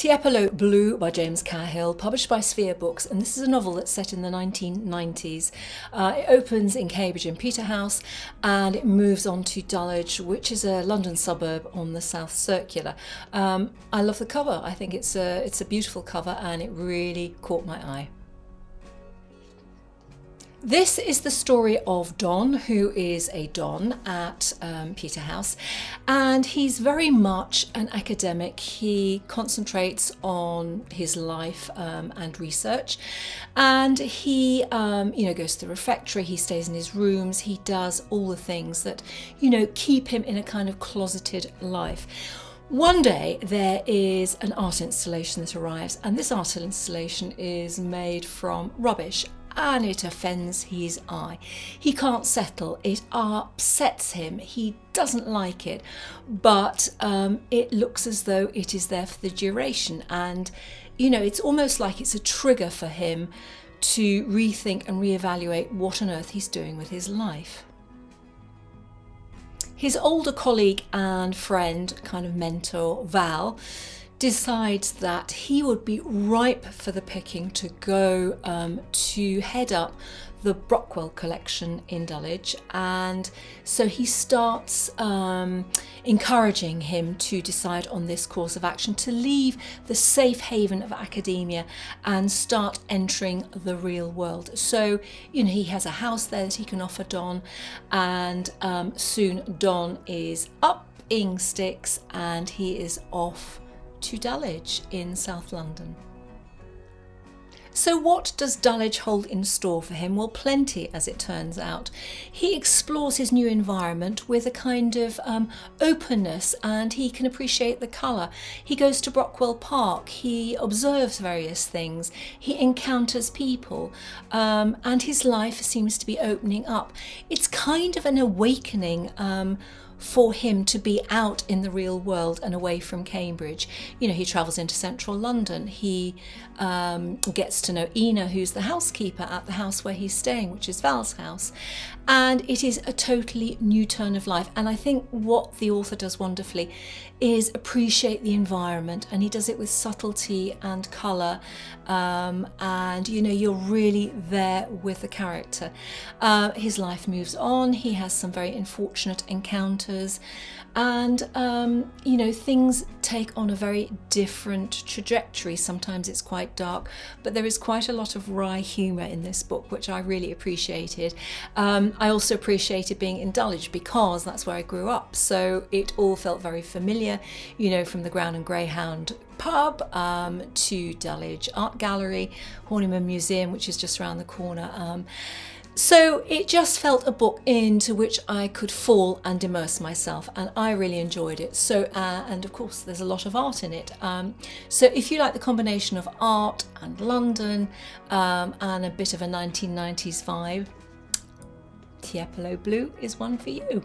Tiepolo Blue by James Cahill, published by Sphere Books, and this is a novel that's set in the 1990s. It opens in Cambridge in Peterhouse and it moves on to Dulwich, which is a London suburb on the South Circular. I love the cover. I think it's a beautiful cover and it really caught my eye. This is the story of Don, who is a Don at Peterhouse, and he's very much an academic. He concentrates on his life and research, and he goes to the refectory, he stays in his rooms, he does all the things that keep him in a kind of closeted life. One day there is an art installation that arrives, and this art installation is made from rubbish. And it offends his eye. He can't settle, it upsets him, he doesn't like it, but it looks as though it is there for the duration, and it's almost like it's a trigger for him to rethink and reevaluate what on earth he's doing with his life. His older colleague and friend, kind of mentor, Val, decides that he would be ripe for the picking to go to head up the Brockwell Collection in Dulwich, and so he starts encouraging him to decide on this course of action, to leave the safe haven of academia and start entering the real world. So he has a house there that he can offer Don, and soon Don is upping sticks and he is off to Dulwich in South London. So what does Dulwich hold in store for him? Well, plenty, as it turns out. He explores his new environment with a kind of openness, and he can appreciate the colour. He goes to Brockwell Park, he observes various things, he encounters people, and his life seems to be opening up. It's kind of an awakening for him to be out in the real world and away from Cambridge. He travels into central London, he gets to know Ina, who's the housekeeper at the house where he's staying, which is Val's house, and it is a totally new turn of life. And I think what the author does wonderfully is appreciate the environment, and he does it with subtlety and colour, and you're really there with the character. His life moves on, he has some very unfortunate encounters, and things take on a very different trajectory. Sometimes it's quite dark, but there is quite a lot of wry humour in this book, which I really appreciated. I also appreciated being in Dulwich because that's where I grew up, so it all felt very familiar, from the Ground and Greyhound pub to Dulwich Art Gallery, Horniman Museum, which is just around the corner. So it just felt a book into which I could fall and immerse myself, and I really enjoyed it. So, and of course there's a lot of art in it. So if you like the combination of art and London and a bit of a 1990s vibe, Tiepolo Blue is one for you.